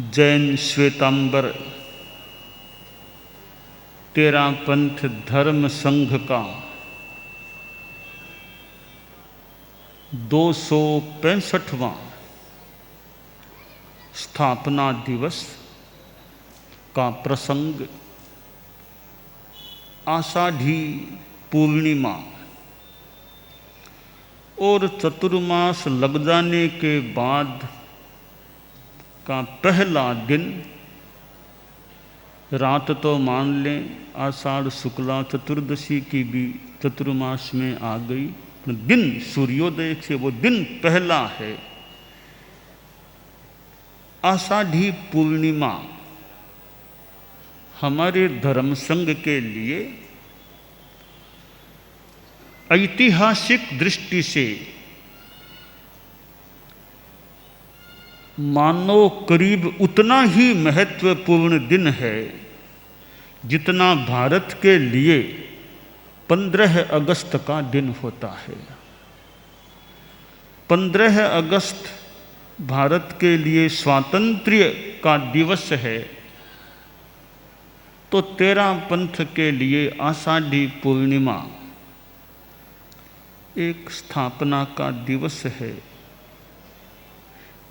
जैन श्वेतांबर 13 पंथ धर्म संघ का 265वां स्थापना दिवस का प्रसंग आषाढ़ी पूर्णिमा और चतुर्मास लग जाने के बाद का पहला दिन, रात तो मान लें आषाढ़ शुक्ला चतुर्दशी की भी चतुर्मास में आ गई, दिन सूर्योदय से वो दिन पहला है। आषाढ़ी पूर्णिमा हमारे धर्म संघ के लिए ऐतिहासिक दृष्टि से मानो करीब उतना ही महत्वपूर्ण दिन है जितना भारत के लिए 15 अगस्त का दिन होता है। 15 अगस्त भारत के लिए स्वातंत्र्य का दिवस है, तो 13 पंथ के लिए आषाढ़ी पूर्णिमा एक स्थापना का दिवस है,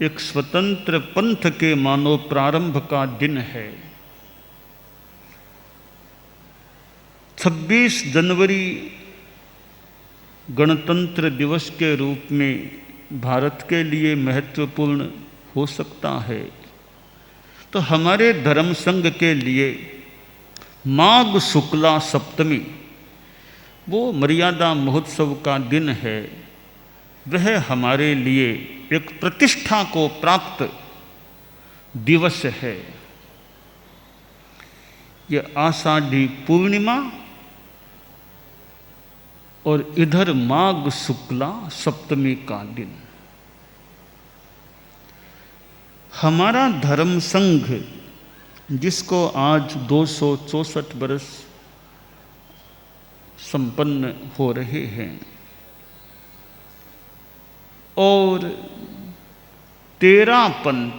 एक स्वतंत्र पंथ के मानव प्रारंभ का दिन है। 26 जनवरी गणतंत्र दिवस के रूप में भारत के लिए महत्वपूर्ण हो सकता है, तो हमारे धर्म संघ के लिए माघ शुक्ला सप्तमी वो मर्यादा महोत्सव का दिन है। वह हमारे लिए एक प्रतिष्ठा को प्राप्त दिवस है। यह आषाढ़ी पूर्णिमा और इधर माघ शुक्ला सप्तमी का दिन। हमारा धर्म संघ जिसको आज 264 वर्ष संपन्न हो रहे हैं और 13 पंथ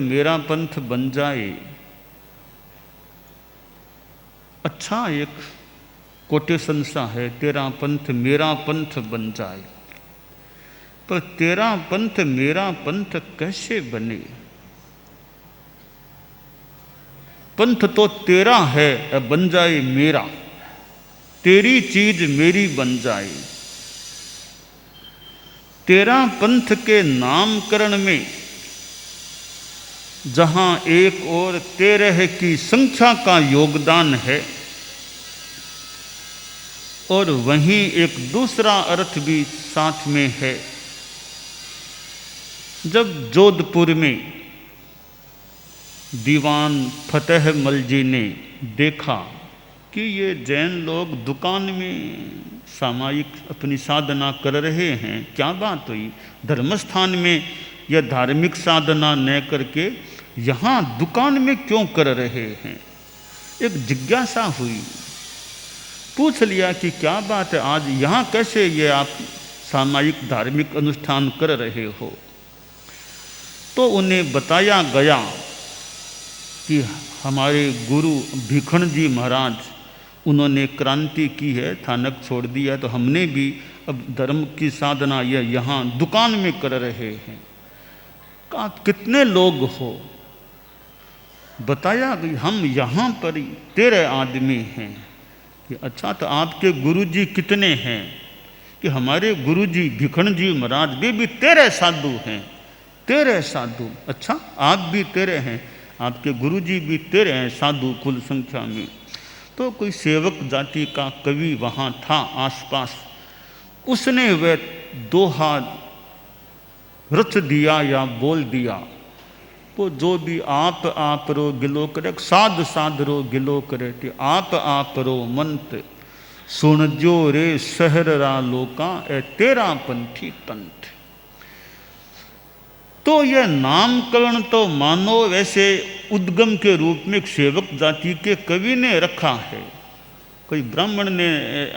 मेरा पंथ बन जाए, अच्छा एक कोटेशन सा है, 13 पंथ मेरा पंथ बन जाए। पर 13 पंथ मेरा पंथ कैसे बने? पंथ तो तेरा है, अब बन जाए मेरा, तेरी चीज मेरी बन जाए। 13 पंथ के नामकरण में जहां एक और 13 की संख्या का योगदान है, और वहीं एक दूसरा अर्थ भी साथ में है। जब जोधपुर में दीवान फतेहमल जी ने देखा कि ये जैन लोग दुकान में सामायिक अपनी साधना कर रहे हैं, क्या बात हुई, धर्मस्थान में यह धार्मिक साधना न करके यहाँ दुकान में क्यों कर रहे हैं? एक जिज्ञासा हुई, पूछ लिया कि क्या बात है, आज यहाँ कैसे ये आप सामायिक धार्मिक अनुष्ठान कर रहे हो? तो उन्हें बताया गया कि हमारे गुरु भिखण जी महाराज, उन्होंने क्रांति की है, थानक छोड़ दिया, तो हमने भी अब धर्म की साधना यह यहाँ दुकान में कर रहे हैं। कहा कितने लोग हो? बताया कि हम यहाँ पर 13 आदमी हैं। कि अच्छा, तो आपके गुरुजी कितने हैं? कि हमारे गुरुजी भिखण जी महाराज भी 13 साधु हैं। 13 साधु? अच्छा, आप भी 13 हैं, आपके गुरुजी भी 13 हैं साधु कुल संख्या में। तो कोई सेवक जाति का कवि वहाँ था आसपास, उसने वह दोहा रच दिया या बोल दिया, वो जो भी आप रो गिलो करे, साध साध रो गिलो करे, आप रो मंत सुन जो रे शहर रा लोका ए 13 पंथी पंथ। तो यह नामकरण तो मानो वैसे उद्गम के रूप में एक सेवक जाति के कवि ने रखा है, कोई ब्राह्मण ने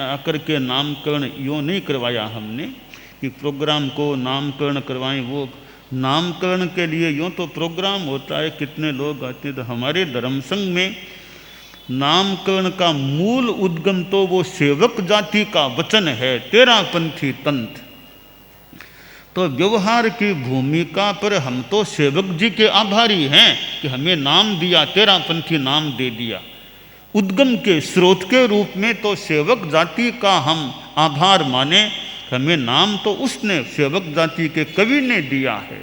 आकर के नामकरण यूँ नहीं करवाया हमने कि प्रोग्राम को नामकरण करवाएं, वो नामकरण के लिए यूँ तो प्रोग्राम होता है, कितने लोग आते हैं, तो हमारे धर्म संघ में नामकरण का मूल उद्गम तो वो सेवक जाति का वचन है, तेरापंथी तंत्र। तो व्यवहार की भूमिका पर हम तो सेवक जी के आभारी हैं कि हमें नाम दिया, तेरापंथी नाम दे दिया। उद्गम के स्रोत के रूप में तो सेवक जाति का हम आभार माने, हमें नाम तो उसने सेवक जाति के कवि ने दिया है।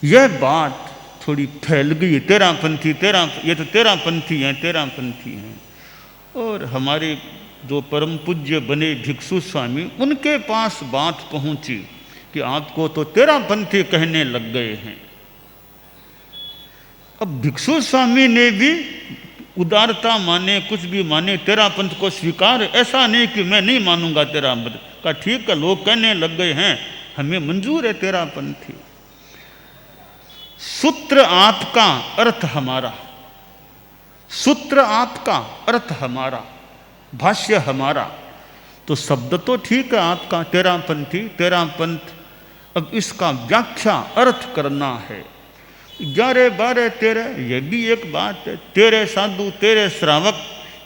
यह बात थोड़ी फैल गई, तेरापंथी ये तो तेरापंथी हैं, तेरापंथी हैं। और हमारे जो परम पूज्य बने भिक्षु स्वामी, उनके पास बात पहुंची कि आपको तो तेरापंथी कहने लग गए हैं। अब भिक्षु स्वामी ने भी उदारता माने, कुछ भी माने, तेरापंथ को स्वीकार, ऐसा नहीं कि मैं नहीं मानूंगा तेरापंथ का। ठीक है, लोग कहने लग गए हैं, हमें मंजूर है तेरापंथी। सूत्र आपका, अर्थ हमारा, सूत्र आपका, अर्थ हमारा, भाष्य हमारा। तो शब्द तो ठीक है आपका, तेरापंथी, तेरापंथ। अब इसका व्याख्या अर्थ करना है। 11, 12, 13 ये भी एक बात है, तेरे साधु, तेरे श्रावक,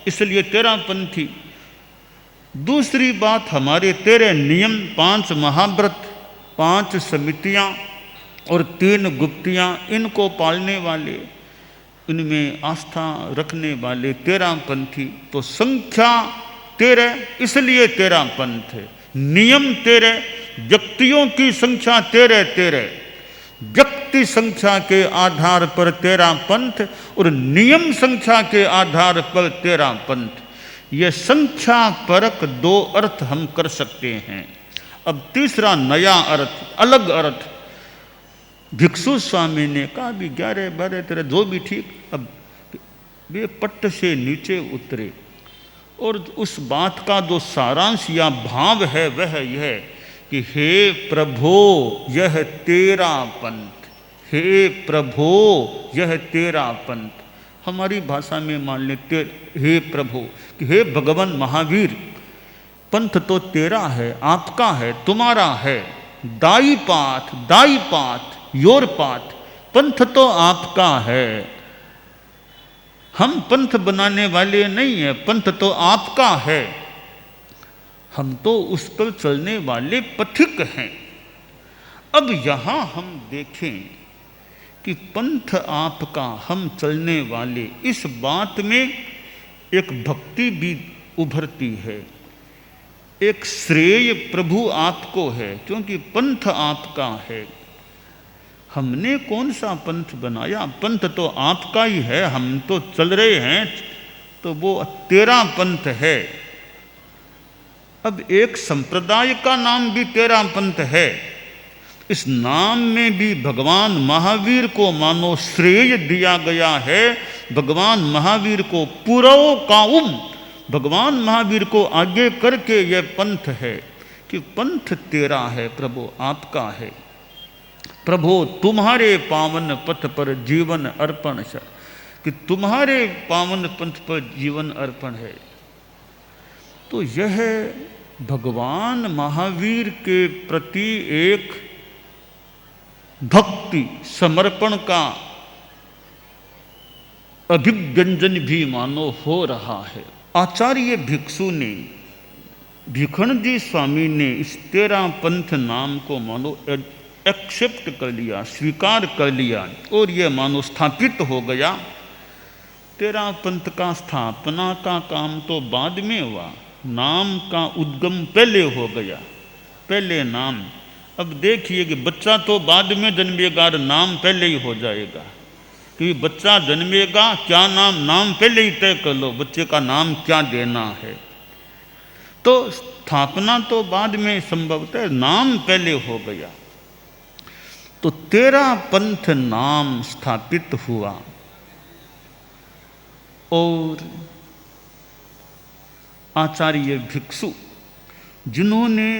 इसलिए तेरापंथी। दूसरी बात, हमारे तेरे नियम, 5 महाव्रत, 5 समितियाँ और 3 गुप्तियाँ, इनको पालने वाले, इनमें आस्था रखने वाले तेरापंथी। तो संख्या 13, इसलिए तेरापंथ है। नियम 13, व्यक्तियों की संख्या 13, 13, व्यक्ति संख्या के आधार पर तेरापंथ और नियम संख्या के आधार पर तेरापंथ। ये संख्या परक 2 अर्थ हम कर सकते हैं। अब तीसरा नया अर्थ, अलग अर्थ, भिक्षु स्वामी ने कहा भी 11, 12, 13 जो भी ठीक। अब वे पट्ट से नीचे उतरे और उस बात का जो सारांश या भाव है वह यह कि हे प्रभो यह तेरा पंथ, हे प्रभो यह तेरा पंथ। हमारी भाषा में मान लेते हे प्रभु कि हे भगवान महावीर, पंथ तो तेरा है, आपका है, तुम्हारा है। दाई पाथ, योर पाथ, पंथ तो आपका है, हम पंथ बनाने वाले नहीं हैं, पंथ तो आपका है, हम तो उस पर चलने वाले पथिक हैं। अब यहाँ हम देखें कि पंथ आपका, हम चलने वाले, इस बात में एक भक्ति भी उभरती है, एक श्रेय प्रभु आपको है, क्योंकि पंथ आपका है। हमने कौन सा पंथ बनाया, पंथ तो आपका ही है, हम तो चल रहे हैं, तो वो तेरा पंथ है। अब एक संप्रदाय का नाम भी तेरा पंथ है, इस नाम में भी भगवान महावीर को मानो श्रेय दिया गया है। भगवान महावीर को पुरव काउम, भगवान महावीर को आगे करके यह पंथ है कि पंथ तेरा है प्रभु, आपका है। प्रभु तुम्हारे पावन पथ पर जीवन अर्पण है, कि तुम्हारे पावन पथ पर जीवन अर्पण है। तो यह भगवान महावीर के प्रति एक भक्ति समर्पण का अभिव्यंजन भी मानो हो रहा है। आचार्य भिक्षु ने, भिखण जी स्वामी ने इस तेरा पंथ नाम को मानो एक्सेप्ट कर लिया, स्वीकार कर लिया, और यह मानो स्थापित हो गया। तेरा पंथ का स्थापना का काम तो बाद में हुआ, नाम का उद्गम पहले हो गया, पहले नाम। अब देखिए कि बच्चा तो बाद में जन्मेगा, नाम पहले ही हो जाएगा। क्योंकि बच्चा जन्मेगा, क्या नाम, नाम पहले ही तय कर लो, बच्चे का नाम क्या देना है। तो स्थापना तो बाद में संभवतः, नाम पहले हो गया। तो तेरा पंथ नाम स्थापित हुआ और आचार्य भिक्षु जिन्होंने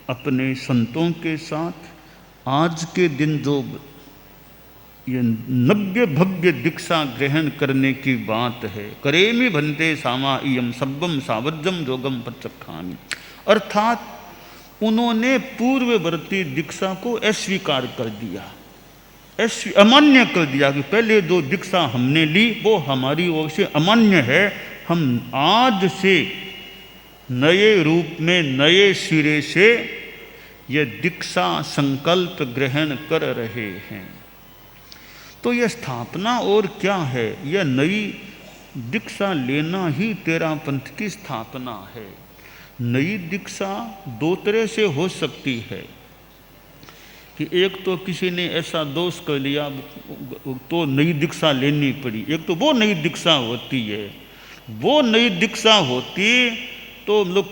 अपने संतों के साथ आज के दिन जो ये नव्य भव्य दीक्षा ग्रहण करने की बात है, करेमि भन्ते सामा इयम सब्बम सावज्जम जोगम पच्चखामी, अर्थात उन्होंने पूर्ववर्ती दीक्षा को अस्वीकार कर दिया, अमान्य कर दिया कि पहले जो दीक्षा हमने ली वो हमारी ओर से अमान्य है, हम आज से नए रूप में नए सिरे से ये दीक्षा संकल्प ग्रहण कर रहे हैं। तो यह स्थापना और क्या है, यह नई दीक्षा लेना ही तेरा पंथ की स्थापना है। नई दीक्षा दो तरह से हो सकती है कि एक तो किसी ने ऐसा दोष कर लिया तो नई दीक्षा लेनी पड़ी, एक तो वो नई दीक्षा होती है। वो नई दीक्षा होती तो लोग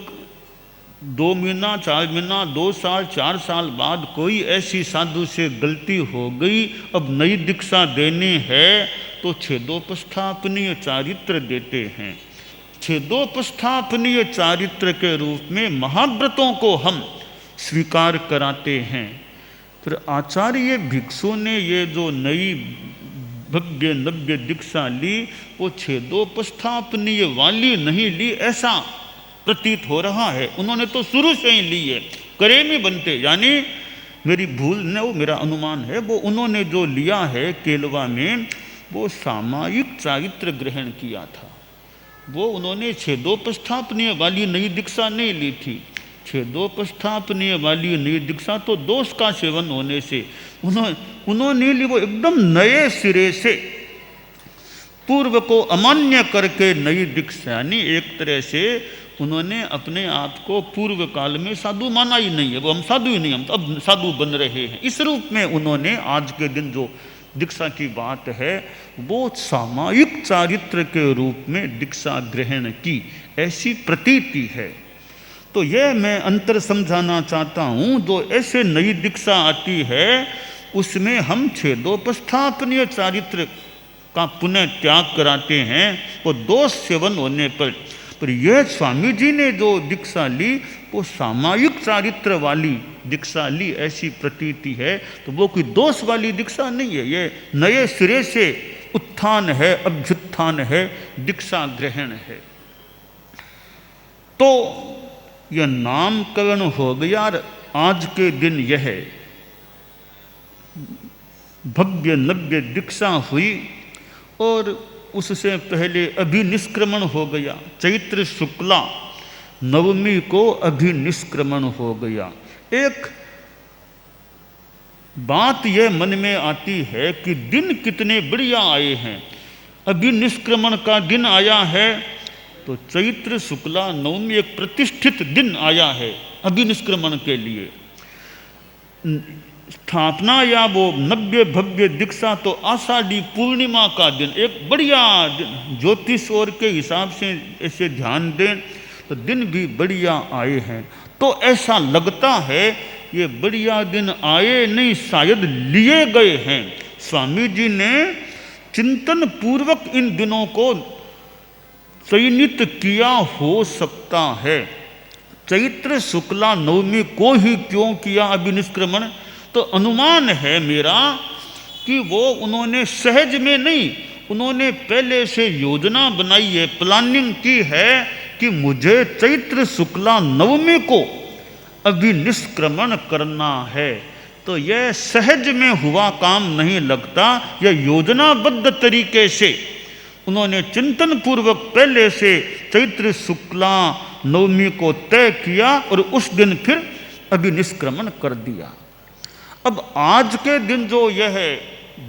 2 महीना 4 महीना 2 साल 4 साल बाद कोई ऐसी साधु से गलती हो गई, अब नई दीक्षा देनी है तो छेदोपस्थापनीय चारित्र देते हैं। छेदोपस्थापनीय चारित्र के रूप में महाव्रतों को हम स्वीकार कराते हैं। फिर आचार्य भिक्षु ने ये जो नई भव्य नव्य दीक्षा ली वो छेदोपस्थापनीय वाली नहीं ली, ऐसा प्रतीत हो रहा है। उन्होंने तो शुरू से ही ली है, करे में बनते, यानी मेरी भूल न, वो मेरा अनुमान है, वो उन्होंने जो लिया है केलवा में वो सामायिक चारित्र ग्रहण किया था। वो उन्होंने छेदोपस्थापनीय वाली नई दीक्षा नहीं ली थी। छेदोपस्थापनीय वाली नई दीक्षा तो दोष का सेवन होने से उन्होंने ली, वो एकदम नए सिरे से पूर्व को अमान्य करके नई दीक्षा, यानी एक तरह से उन्होंने अपने आप को पूर्व काल में साधु माना ही नहीं है, वो हम साधु ही नहीं, हम तो अब साधु बन रहे हैं। इस रूप में उन्होंने आज के दिन जो दीक्षा की बात है वो सामायिक चारित्र के रूप में दीक्षा ग्रहण की, ऐसी प्रतीति है। तो यह मैं अंतर समझाना चाहता हूँ, जो ऐसे नई दीक्षा आती है उसमें हम छेदोपस्थापनीय चारित्र का पुनः त्याग कराते हैं, वो दोष सेवन होने पर यह स्वामी जी ने जो दीक्षा ली वो सामायिक चारित्र वाली दीक्षा ली, ऐसी प्रतीति है। तो वो कोई दोष वाली दीक्षा नहीं है, ये नए सिरे से उत्थान है, अभ्युत्थान है, दीक्षा ग्रहण है। तो यह नामकरण हो गया। आज के दिन यह भव्य नव्य दीक्षा हुई और उससे पहले अभिनिष्क्रमण हो गया। चैत्र शुक्ला नवमी को अभिनिष्क्रमण हो गया। एक बात यह मन में आती है कि दिन कितने बढ़िया आए हैं। अभिनिष्क्रमण का दिन आया है तो चैत्र शुक्ला नवमी एक प्रतिष्ठित दिन आया है अभिनिष्क्रमण के लिए। स्थापना या वो नव्य भव्य दीक्षा तो आषाढ़ी पूर्णिमा का दिन, एक बढ़िया दिन। ज्योतिष और के हिसाब से ऐसे ध्यान दें तो दिन भी बढ़िया आए हैं। तो ऐसा लगता है ये बढ़िया दिन आए नहीं, शायद लिए गए हैं। स्वामी जी ने चिंतन पूर्वक इन दिनों को चयनित किया हो सकता है। चैत्र शुक्ला नवमी को ही क्यों किया अभिनिष्क्रमण, तो अनुमान है मेरा कि वो उन्होंने सहज में नहीं, उन्होंने पहले से योजना बनाई है, प्लानिंग की है कि मुझे चैत्र शुक्ला नवमी को अभिनिष्क्रमण करना है। तो यह सहज में हुआ काम नहीं लगता, यह योजनाबद्ध तरीके से उन्होंने चिंतन पूर्वक पहले से चैत्र शुक्ला नवमी को तय किया और उस दिन फिर अभिनिष्क्रमण कर दिया। अब आज के दिन जो यह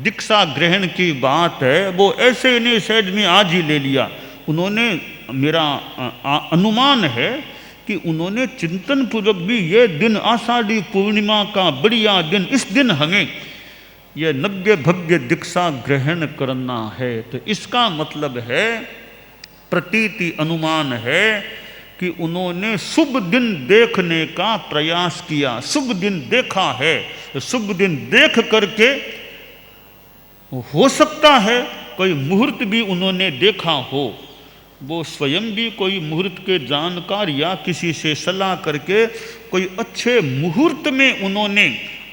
दीक्षा ग्रहण की बात है वो ऐसे नहीं सहज में आज ही ले लिया उन्होंने। मेरा अनुमान है कि उन्होंने चिंतन पूर्वक भी ये दिन आषाढ़ी पूर्णिमा का बढ़िया दिन, इस दिन हमें यह नव्य भव्य दीक्षा ग्रहण करना है। तो इसका मतलब है, प्रतीति अनुमान है कि उन्होंने शुभ दिन देखने का प्रयास किया, शुभ दिन देखा है। शुभ दिन देख करके हो सकता है कोई मुहूर्त भी उन्होंने देखा हो, वो स्वयं भी कोई मुहूर्त के जानकार या किसी से सलाह करके कोई अच्छे मुहूर्त में उन्होंने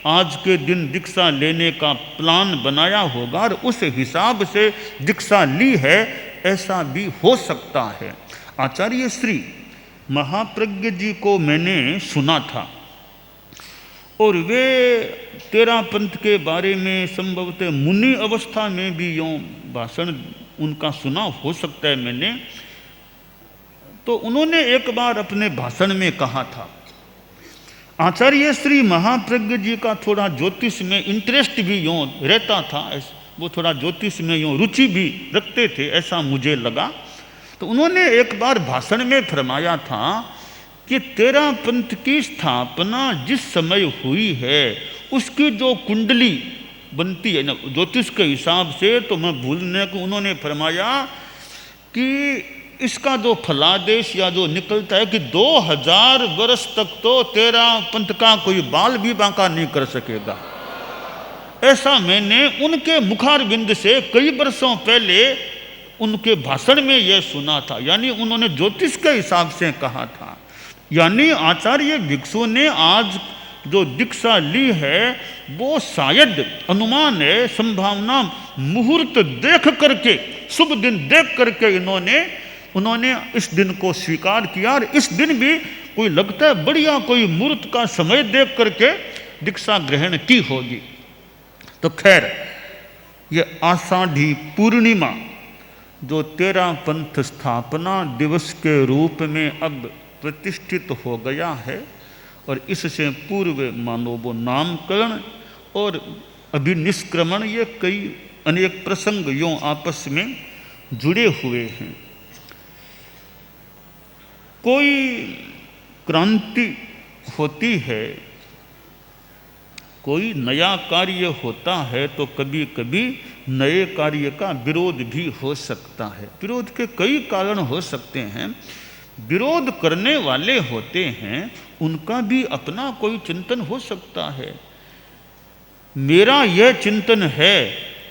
आज के दिन दीक्षा लेने का प्लान बनाया होगा और उस हिसाब से दीक्षा ली है, ऐसा भी हो सकता है। आचार्य श्री महाप्रज्ञ जी को मैंने सुना था, और वे तेरा पंथ के बारे में संभवतः मुनि अवस्था में भी यूँ भाषण उनका सुना हो सकता है मैंने। तो उन्होंने एक बार अपने भाषण में कहा था, आचार्य श्री महाप्रज्ञ जी का थोड़ा ज्योतिष में इंटरेस्ट भी यूँ रहता था, वो थोड़ा ज्योतिष में यूँ रुचि भी रखते थे, ऐसा मुझे लगा। तो उन्होंने एक बार भाषण में फरमाया था कि तेरा पंथ की स्थापना जिस समय हुई है उसकी जो कुंडली बनती है ना ज्योतिष के हिसाब से, तो मैं भूलने को उन्होंने फरमाया कि इसका जो फलादेश या जो निकलता है कि 2000 वर्ष तक तो तेरा पंथ का कोई बाल भी बांका नहीं कर सकेगा। ऐसा मैंने उनके मुखारबिंद से कई वर्षों पहले उनके भाषण में यह सुना था, यानी उन्होंने ज्योतिष के हिसाब से कहा था। यानी आचार्य भिक्षु ने आज जो दीक्षा ली है वो शायद अनुमान है, संभावना, मुहूर्त देख करके, शुभ दिन देख करके उन्होंने इस दिन को स्वीकार किया। और इस दिन भी कोई लगता है बढ़िया कोई मुहूर्त का समय देख करके दीक्षा ग्रहण की होगी। तो खैर, ये आषाढ़ी पूर्णिमा जो तेरा पंथ स्थापना दिवस के रूप में अब प्रतिष्ठित हो गया है, और इससे पूर्व मानो वो नामकरण और अभिनिष्क्रमण, ये कई अनेक प्रसंग यों आपस में जुड़े हुए हैं। कोई क्रांति होती है, कोई नया कार्य होता है, तो कभी कभी नए कार्य का विरोध भी हो सकता है। विरोध के कई कारण हो सकते हैं। विरोध करने वाले होते हैं, उनका भी अपना कोई चिंतन हो सकता है। मेरा यह चिंतन है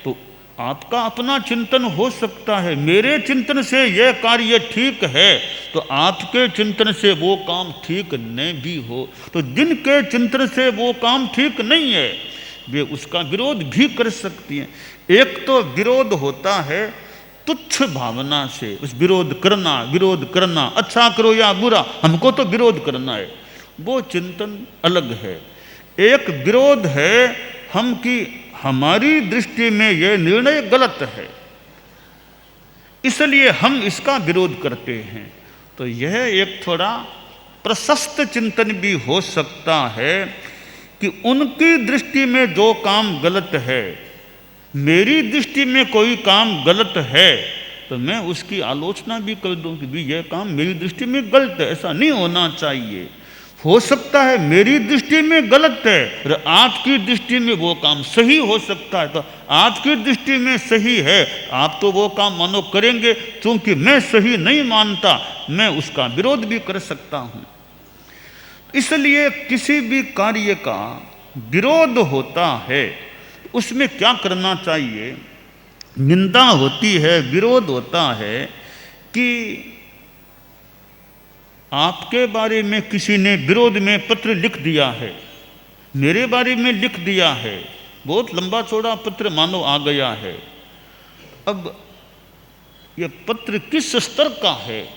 तो आपका अपना चिंतन हो सकता है। मेरे चिंतन से यह कार्य ठीक है तो आपके चिंतन से वो काम ठीक नहीं भी हो। तो जिनके चिंतन से वो काम ठीक नहीं है वे उसका विरोध भी कर सकती हैं। एक तो विरोध होता है तुच्छ भावना से, उस विरोध करना, अच्छा करो या बुरा, हमको तो विरोध करना है, वो चिंतन अलग है। एक विरोध है हम कि हमारी दृष्टि में यह निर्णय गलत है, इसलिए हम इसका विरोध करते हैं। तो यह एक थोड़ा प्रशस्त चिंतन भी हो सकता है कि उनकी दृष्टि में जो काम गलत है, मेरी दृष्टि में कोई काम गलत है, तो मैं उसकी आलोचना भी कर दूं कि भी यह काम मेरी दृष्टि में गलत है, ऐसा नहीं होना चाहिए। हो सकता है मेरी दृष्टि में गलत है और आपकी दृष्टि में वो काम सही हो सकता है। तो आपकी दृष्टि में सही है, आप तो वो काम मानो करेंगे, क्योंकि मैं सही नहीं मानता, मैं उसका विरोध भी कर सकता हूँ। इसलिए किसी भी कार्य का विरोध होता है, उसमें क्या करना चाहिए? निंदा होती है, विरोध होता है कि आपके बारे में किसी ने विरोध में पत्र लिख दिया है, मेरे बारे में लिख दिया है, बहुत लंबा चौड़ा पत्र मानो आ गया है। अब ये पत्र किस स्तर का है?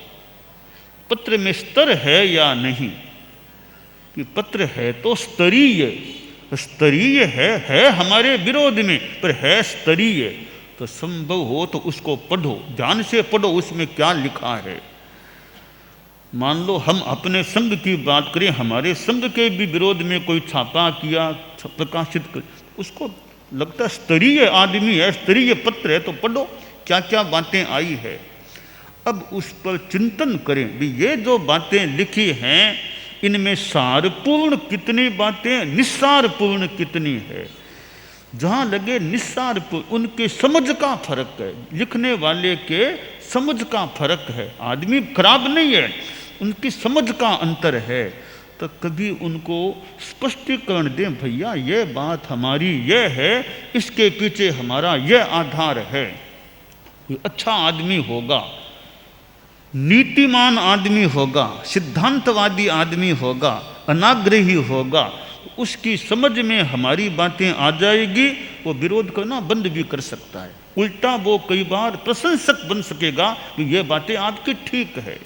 पत्र में स्तर है या नहीं? कि पत्र है तो स्तरीय है हमारे विरोध में, पर है स्तरीय, तो संभव हो तो उसको पढ़ो, ध्यान से पढ़ो उसमें क्या लिखा है। मान लो हम अपने संघ की बात करें, हमारे संघ के भी विरोध में कोई छापा किया, प्रकाशित कर, उसको लगता है स्तरीय आदमी है, स्तरीय पत्र है, तो पढ़ो क्या क्या बातें आई है। अब उस पर चिंतन करें भी ये जो बातें लिखी हैं इनमें सारपूर्ण कितनी बातें, निस्सारपूर्ण कितनी है। जहाँ लगे निस्सारपूर्ण, उनके समझ का फर्क है, लिखने वाले के समझ का फर्क है। आदमी खराब नहीं है, उनकी समझ का अंतर है। तो कभी उनको स्पष्टीकरण दें, भैया ये बात हमारी ये है, इसके पीछे हमारा ये आधार है। कोई अच्छा आदमी होगा, नीतिमान आदमी होगा, सिद्धांतवादी आदमी होगा, अनाग्रही होगा, उसकी समझ में हमारी बातें आ जाएगी, वो विरोध करना बंद भी कर सकता है। उल्टा वो कई बार प्रशंसक बन सकेगा कि ये बातें आपकी ठीक है।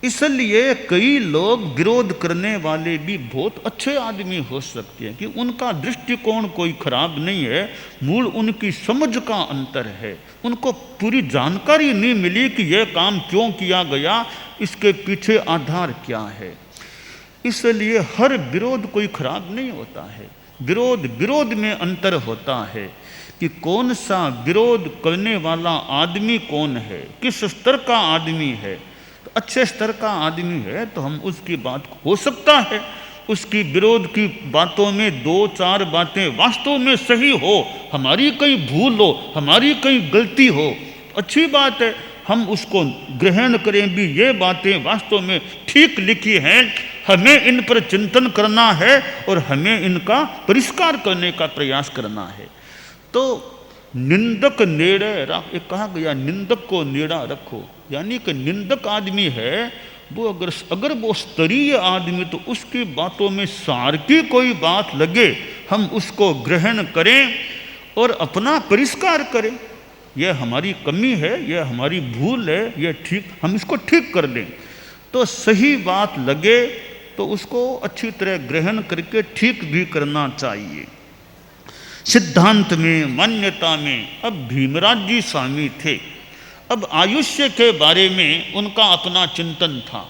इसलिए कई लोग विरोध करने वाले भी बहुत अच्छे आदमी हो सकते हैं कि उनका दृष्टिकोण कोई खराब नहीं है, मूल उनकी समझ का अंतर है। उनको पूरी जानकारी नहीं मिली कि यह काम क्यों किया गया, इसके पीछे आधार क्या है। इसलिए हर विरोध कोई खराब नहीं होता है। विरोध में अंतर होता है कि कौन सा विरोध करने वाला आदमी कौन है, किस स्तर का आदमी है। तो अच्छे स्तर का आदमी है तो हम उसकी बात, हो सकता है उसकी विरोध की बातों में 2-4 बातें वास्तव में सही हो, हमारी कहीं भूल हो, हमारी कहीं गलती हो, अच्छी बात है, हम उसको ग्रहण करें भी, ये बातें वास्तव में ठीक लिखी हैं, हमें इन पर चिंतन करना है और हमें इनका परिष्कार करने का प्रयास करना है। तो निंदक नेड़े रख, एक कहा गया निंदक को नेड़ा रखो, यानी कि निंदक आदमी है वो अगर वो स्तरीय आदमी, तो उसकी बातों में सार की कोई बात लगे हम उसको ग्रहण करें और अपना परिष्कार करें। यह हमारी कमी है, यह हमारी भूल है, यह ठीक, हम इसको ठीक कर दें। तो सही बात लगे तो उसको अच्छी तरह ग्रहण करके ठीक भी करना चाहिए। सिद्धांत में, मान्यता में अब भीमराज जी स्वामी थे। अब आयुष्य के बारे में उनका अपना चिंतन था,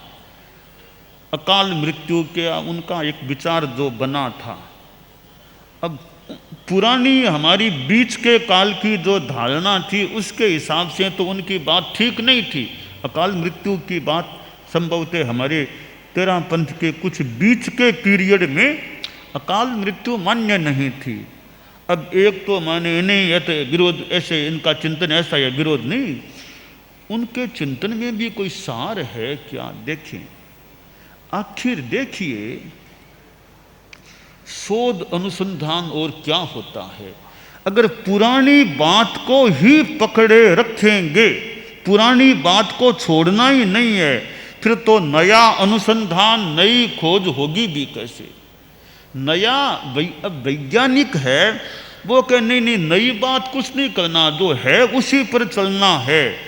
अकाल मृत्यु के उनका एक विचार जो बना था। अब पुरानी हमारी बीच के काल की जो धारणा थी उसके हिसाब से तो उनकी बात ठीक नहीं थी। अकाल मृत्यु की बात संभवतः हमारे तेरह पंथ के कुछ बीच के पीरियड में अकाल मृत्यु मान्य नहीं थी। अब एक तो माने नहीं है तो विरोध, ऐसे इनका चिंतन ऐसा है, विरोध नहीं, उनके चिंतन में भी कोई सार है क्या, देखें। आखिर देखिए शोध अनुसंधान और क्या होता है। अगर पुरानी बात को ही पकड़े रखेंगे, पुरानी बात को छोड़ना ही नहीं है, फिर तो नया अनुसंधान, नई खोज होगी भी कैसे। नया वैज्ञानिक है वो कहे नहीं नहीं नई बात कुछ नहीं करना, जो है उसी पर चलना है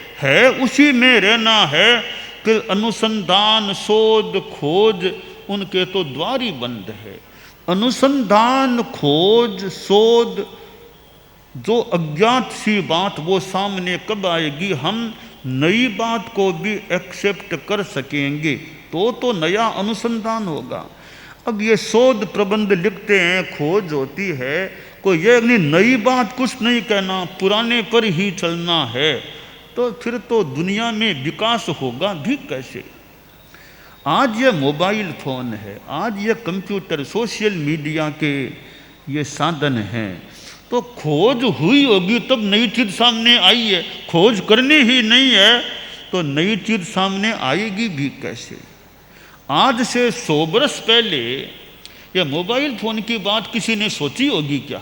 उसी में रहना है। फिर अनुसंधान, शोध, खोज, उनके तो द्वार ही बंद है। अनुसंधान, खोज, शोध, जो अज्ञात सी बात वो सामने कब आएगी, हम नई बात को भी एक्सेप्ट कर सकेंगे तो नया अनुसंधान होगा। अब ये शोध प्रबंध लिखते हैं, खोज होती है, कोई ये नहीं नई बात कुछ नहीं कहना, पुराने पर ही चलना है, तो फिर तो दुनिया में विकास होगा भी कैसे। आज ये मोबाइल फ़ोन है, आज ये कंप्यूटर, सोशल मीडिया के ये साधन हैं, तो खोज हुई होगी तब नई चीज़ सामने आई है। खोज करनी ही नहीं है तो नई चीज़ सामने आएगी भी कैसे। आज से 100 बरस पहले ये मोबाइल फ़ोन की बात किसी ने सोची होगी क्या,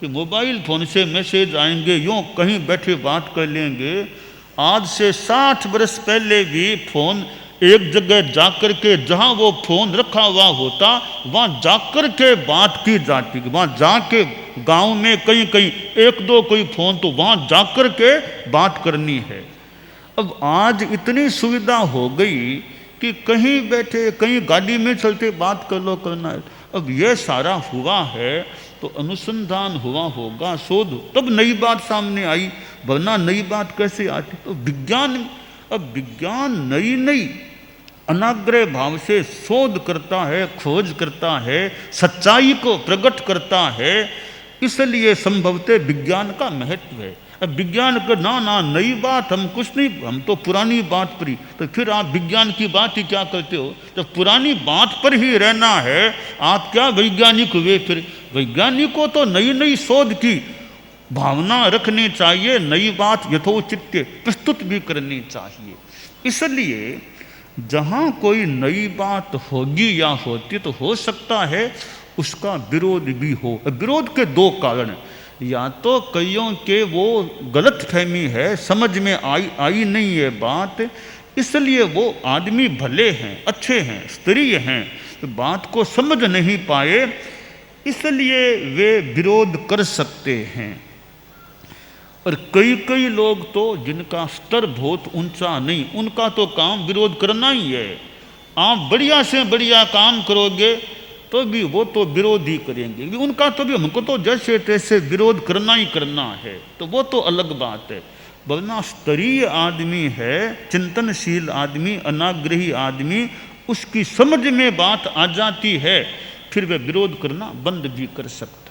कि मोबाइल फ़ोन से मैसेज आएंगे, यूँ कहीं बैठे बात कर लेंगे। आज से 60 बरस पहले भी फ़ोन एक जगह जाकर के, जहाँ वो फ़ोन रखा हुआ होता वहाँ जाकर के बात की जाती, वहाँ जाके गांव में कहीं कहीं एक दो कोई फ़ोन तो वहाँ जाकर के बात करनी है। अब आज इतनी सुविधा हो गई कि कहीं बैठे, कहीं गाड़ी में चलते बात कर लो, करना है। अब यह सारा हुआ है तो अनुसंधान हुआ होगा, शोध, तब नई बात सामने आई, वरना नई बात कैसे आती। तो विज्ञान, अब विज्ञान नई नई अनाग्रह भाव से शोध करता है, खोज करता है, सच्चाई को प्रकट करता है, इसलिए संभवतः विज्ञान का महत्व है। अब विज्ञान का ना नई बात हम कुछ नहीं, हम तो पुरानी बात पर ही, तो फिर आप विज्ञान की बात ही क्या करते हो। जब पुरानी बात पर ही रहना है, आप क्या वैज्ञानिक हुए। फिर वैज्ञानिकों तो नई नई शोध की भावना रखनी चाहिए, नई बात यथोचित प्रस्तुत भी करनी चाहिए। इसलिए जहाँ कोई नई बात होगी या होती तो हो सकता है उसका विरोध भी हो। विरोध के दो कारण, या तो कईयों के वो गलत फहमी है, समझ में आई नहीं है बात, इसलिए वो आदमी भले हैं, अच्छे हैं, स्तरीय हैं, तो बात को समझ नहीं पाए, इसलिए वे विरोध कर सकते हैं। और कई कई लोग तो जिनका स्तर बहुत ऊंचा नहीं, उनका तो काम विरोध करना ही है। आप बढ़िया से बढ़िया काम करोगे तो भी वो तो विरोध ही करेंगे, उनका तो भी हमको तो जैसे तैसे विरोध करना ही करना है, तो वो तो अलग बात है। वरना स्तरीय आदमी है, चिंतनशील आदमी, अनाग्रही आदमी, उसकी समझ में बात आ जाती है, फिर वह विरोध करना बंद भी कर सकता